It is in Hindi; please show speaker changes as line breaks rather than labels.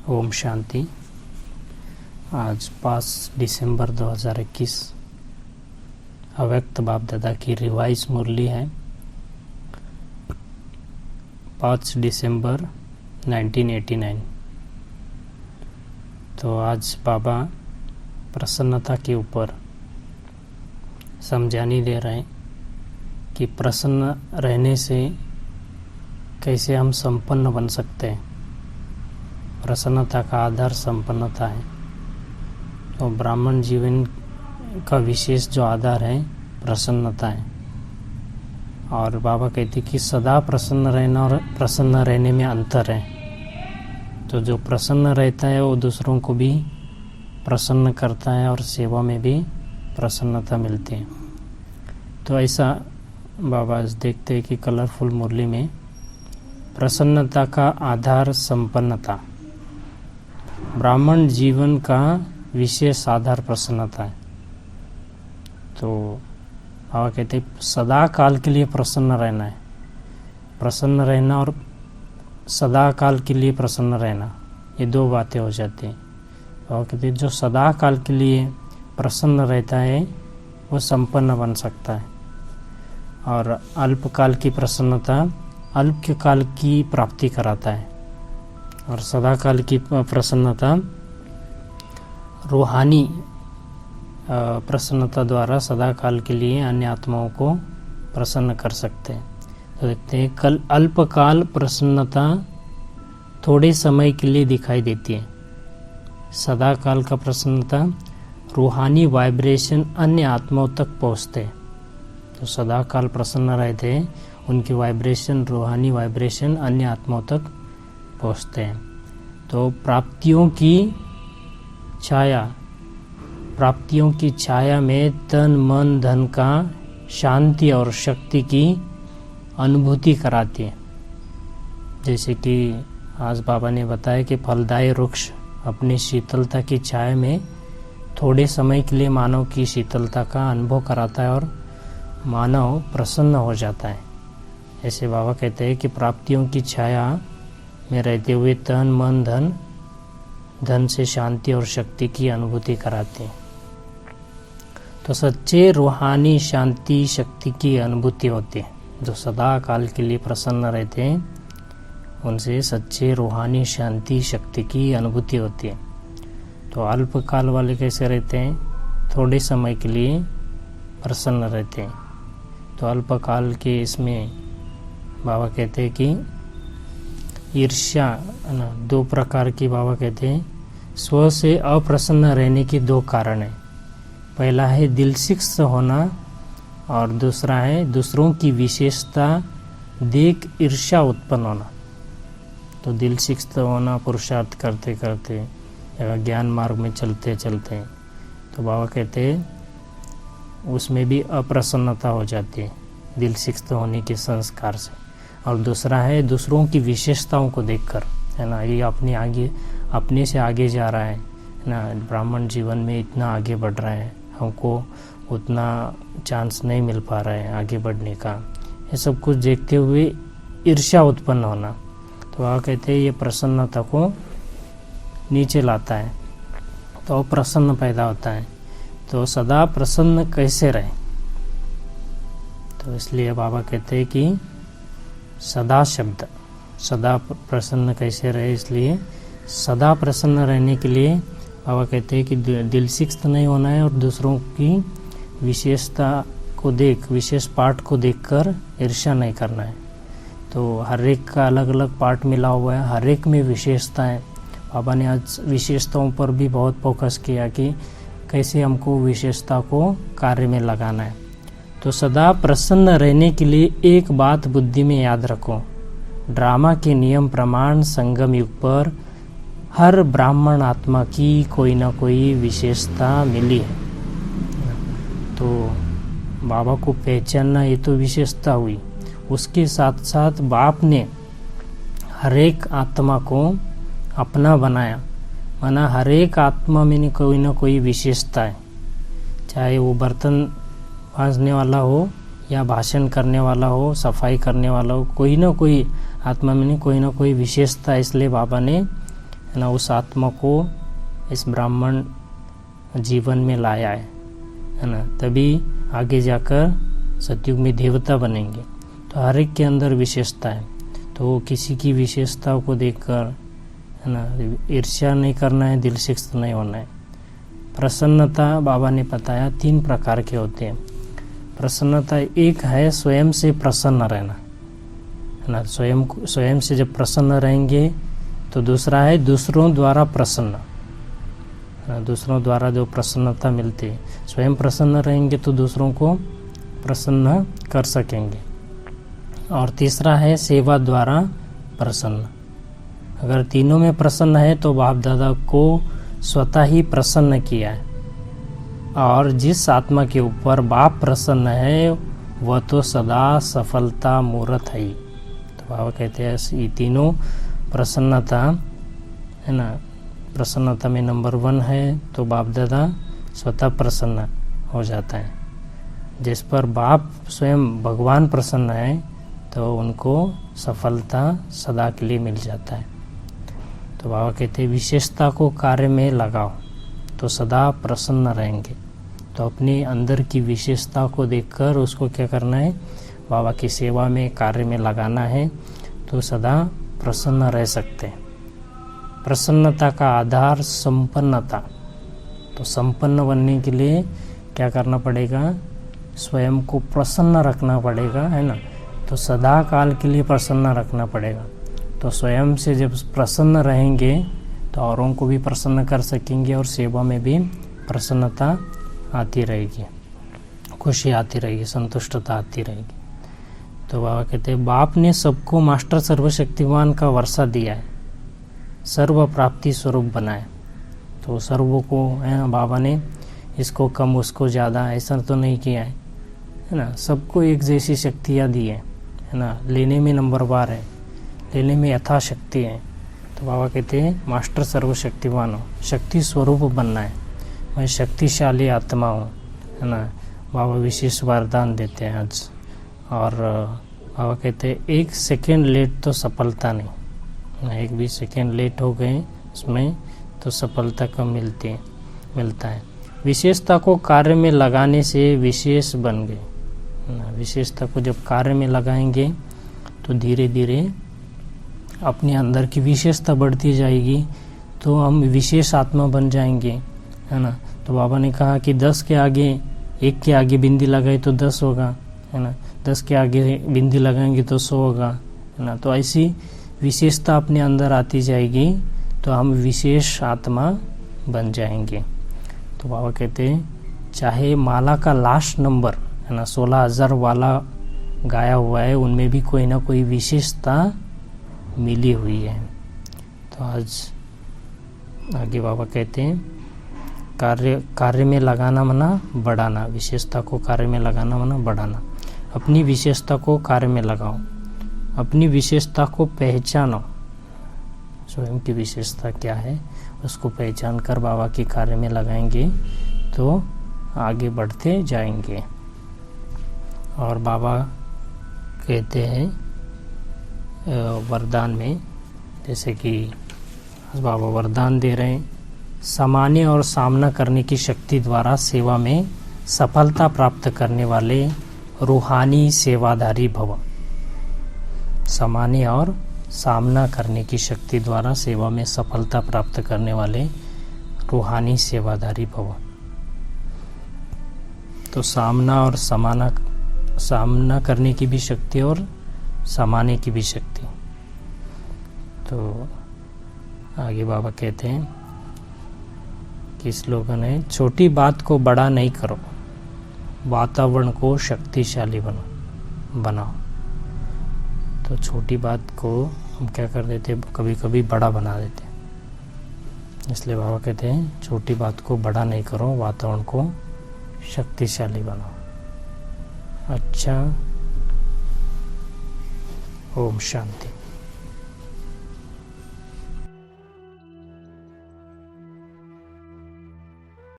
ओम शांति। आज 5 दिसंबर 2021 अव्यक्त बाप दादा की रिवाइज मुरली है। 5 दिसंबर 1989। तो आज बाबा प्रसन्नता के ऊपर समझानी दे रहे हैं कि प्रसन्न रहने से कैसे हम संपन्न बन सकते हैं। प्रसन्नता का आधार संपन्नता है। तो ब्राह्मण जीवन का विशेष जो आधार है प्रसन्नता है। और बाबा कहते कि सदा प्रसन्न रहना और प्रसन्न रहने में अंतर है। तो जो प्रसन्न रहता है वो दूसरों को भी प्रसन्न करता है और सेवा में भी प्रसन्नता मिलती है। तो ऐसा बाबा देखते हैं कि कलरफुल मुरली में प्रसन्नता का आधार संपन्नता। ब्राह्मण जीवन का विशेष आधार प्रसन्नता है। तो बाबा कहते हैं सदा काल के लिए प्रसन्न रहना है। प्रसन्न रहना और सदा काल के लिए प्रसन्न रहना, ये दो बातें हो जाती हैं। बाबा कहते हैं जो सदा काल के लिए प्रसन्न रहता है वो संपन्न बन सकता है। और अल्पकाल की प्रसन्नता अल्पकाल की प्राप्ति कराता है। और सदा काल की प्रसन्नता रूहानी प्रसन्नता द्वारा सदा काल के लिए अन्य आत्माओं को प्रसन्न कर सकते हैं। तो देखते हैं कल अल्पकाल प्रसन्नता थोड़े समय के लिए दिखाई देती है। सदा काल का प्रसन्नता रूहानी वाइब्रेशन अन्य आत्माओं तक पहुँचते हैं। तो सदा काल प्रसन्न रहते हैं, उनकी वाइब्रेशन रूहानी वाइब्रेशन अन्य आत्माओं तक पहुँचते हैं। तो प्राप्तियों की छाया में तन मन धन का शांति और शक्ति की अनुभूति कराती है। जैसे कि आज बाबा ने बताया कि फलदायी वृक्ष अपनी शीतलता की छाया में थोड़े समय के लिए मानव की शीतलता का अनुभव कराता है और मानव प्रसन्न हो जाता है। ऐसे बाबा कहते हैं कि प्राप्तियों की छाया में रहते हुए तन मन धन से शांति और शक्ति की अनुभूति कराते हैं। तो सच्चे रूहानी शांति शक्ति की अनुभूति होती है। जो सदा काल के लिए प्रसन्न रहते हैं उनसे सच्चे रूहानी शांति शक्ति की अनुभूति होती है। तो अल्पकाल वाले कैसे रहते हैं? थोड़े समय के लिए प्रसन्न रहते हैं। तो अल्पकाल के इसमें बाबा कहते हैं कि ईर्ष्या दो प्रकार की बाबा कहते हैं स्व से अप्रसन्न रहने के दो कारण हैं। पहला है दिल सिक्त होना और दूसरा है दूसरों की विशेषता देख ईर्ष्या उत्पन्न होना। तो दिल सिक्त होना पुरुषार्थ करते करते या ज्ञान मार्ग में चलते चलते तो बाबा कहते हैं उसमें भी अप्रसन्नता हो जाती है दिल सिक्त होने के संस्कार से। और दूसरा है दूसरों की विशेषताओं को देखकर, है ना, ये अपने से आगे जा रहा है ना, ब्राह्मण जीवन में इतना आगे बढ़ रहा है, हमको उतना चांस नहीं मिल पा रहा है आगे बढ़ने का। ये सब कुछ देखते हुए ईर्ष्या उत्पन्न होना। तो वह कहते हैं ये प्रसन्नता को नीचे लाता है, तो प्रसन्न पैदा होता है। तो सदा प्रसन्न कैसे रहे? तो इसलिए बाबा कहते हैं कि सदा शब्द सदा प्रसन्न कैसे रहे, इसलिए सदा प्रसन्न रहने के लिए बाबा कहते हैं कि दिल सिक्त नहीं होना है और दूसरों की विशेषता को विशेष पार्ट को देखकर ईर्ष्या नहीं करना है। तो हर एक का अलग अलग पार्ट मिला हुआ है, हर एक में विशेषता है। बाबा ने आज विशेषताओं पर भी बहुत फोकस किया कि कैसे हमको विशेषता को कार्य में लगाना है। तो सदा प्रसन्न रहने के लिए एक बात बुद्धि में याद रखो, ड्रामा के नियम प्रमाण संगम युग पर हर ब्राह्मण आत्मा की कोई ना कोई विशेषता मिली है। तो बाबा को पहचानना ये तो विशेषता हुई, उसके साथ साथ बाप ने हर एक आत्मा को अपना बनाया, माना हर एक आत्मा में कोई ना कोई विशेषता है। चाहे वो बर्तन मांजने वाला हो या भाषण करने वाला हो, सफाई करने वाला हो, कोई ना कोई आत्मा में कोई ना कोई विशेषता। इसलिए बाबा ने है ना, उस आत्मा को इस ब्राह्मण जीवन में लाया है ना, तभी आगे जाकर सतयुग में देवता बनेंगे। तो हर एक के अंदर विशेषता है, तो किसी की विशेषताओं को देखकर है ना ईर्ष्या नहीं करना है, दिल से नहीं होना है। प्रसन्नता बाबा ने बताया 3 प्रकार के होते हैं। प्रसन्नता एक है स्वयं से प्रसन्न रहना, है ना, स्वयं से जब प्रसन्न रहेंगे। तो दूसरा है दूसरों द्वारा प्रसन्न, दूसरों द्वारा जो प्रसन्नता मिलती है, स्वयं प्रसन्न रहेंगे तो दूसरों को प्रसन्न कर सकेंगे। और तीसरा है सेवा द्वारा प्रसन्न। अगर तीनों में प्रसन्न है तो बाप दादा को स्वतः ही प्रसन्न किया है, और जिस आत्मा के ऊपर बाप प्रसन्न है वह तो सदा सफलता मूर्त है। तो बाबा कहते हैं ये तीनों प्रसन्नता है ना, प्रसन्नता में नंबर 1 है तो बाप दादा स्वतः प्रसन्न हो जाता है। जिस पर बाप स्वयं भगवान प्रसन्न है तो उनको सफलता सदा के लिए मिल जाता है। तो बाबा कहते हैं विशेषता को कार्य में लगाओ तो सदा प्रसन्न रहेंगे। तो अपने अंदर की विशेषता को देखकर उसको क्या करना है, बाबा की सेवा में कार्य में लगाना है, तो सदा प्रसन्न रह सकते हैं। प्रसन्नता का आधार संपन्नता। तो संपन्न बनने के लिए क्या करना पड़ेगा, स्वयं को प्रसन्न रखना पड़ेगा, है ना। तो सदा काल के लिए प्रसन्न रखना पड़ेगा। तो स्वयं से जब प्रसन्न रहेंगे तो औरों को भी प्रसन्न कर सकेंगे, और सेवा में भी प्रसन्नता आती रहेगी, खुशी आती रहेगी, संतुष्टता आती रहेगी। तो बाबा कहते हैं बाप ने सबको मास्टर सर्वशक्तिमान का वर्षा दिया है, सर्व प्राप्ति स्वरूप बनाए। तो सर्व को है बाबा ने इसको कम उसको ज़्यादा ऐसा तो नहीं किया है ना, सबको एक जैसी शक्तियाँ दी है ना। लेने में नंबरवार है, लेने में यथाशक्ति है। तो बाबा कहते हैं मास्टर सर्वशक्तिमान हो, शक्ति स्वरूप बनना है, मैं शक्तिशाली आत्मा हूँ, है ना। बाबा विशेष वरदान देते हैं आज। और बाबा कहते हैं 1 सेकेंड लेट तो सफलता नहीं, 1 भी सेकेंड लेट हो गए उसमें तो सफलता कम मिलता है। विशेषता को कार्य में लगाने से विशेष बन गए। विशेषता को जब कार्य में लगाएंगे तो धीरे धीरे अपने अंदर की विशेषता बढ़ती जाएगी, तो हम विशेष आत्मा बन जाएंगे, है ना। तो बाबा ने कहा कि 10 के आगे 1 के आगे बिंदी लगाए तो 10 होगा, है ना। 10 के आगे बिंदी लगाएंगे तो 100 होगा, है ना। तो ऐसी विशेषता अपने अंदर आती जाएगी तो हम विशेष आत्मा बन जाएंगे। तो बाबा कहते हैं चाहे माला का लास्ट नंबर है ना 16,000 वाला गाया हुआ है, उनमें भी कोई ना कोई विशेषता मिली हुई है। तो आज आगे बाबा कहते हैं कार्य में लगाना मना बढ़ाना, विशेषता को कार्य में लगाना मना बढ़ाना। अपनी विशेषता को कार्य में लगाओ, अपनी विशेषता को पहचानो, स्वयं की विशेषता क्या है उसको पहचान कर बाबा के कार्य में लगाएंगे तो आगे बढ़ते जाएंगे। और बाबा कहते हैं वरदान में, जैसे कि बाबा वरदान दे रहे हैं, सामान्य और सामना करने की शक्ति द्वारा सेवा में सफलता प्राप्त करने वाले रूहानी सेवाधारी भव। सामान्य और सामना करने की शक्ति द्वारा सेवा में सफलता प्राप्त करने वाले रूहानी सेवाधारी भव। तो सामना और सामना करने की भी शक्ति और समाने की भी शक्ति। तो आगे बाबा कहते हैं कि स्लोगन है, छोटी बात को बड़ा नहीं करो, वातावरण को शक्तिशाली बनाओ। तो छोटी बात को हम क्या कर देते, कभी कभी बड़ा बना देते, इसलिए बाबा कहते हैं छोटी बात को बड़ा नहीं करो, वातावरण को शक्तिशाली बनाओ। अच्छा, ओम शांति।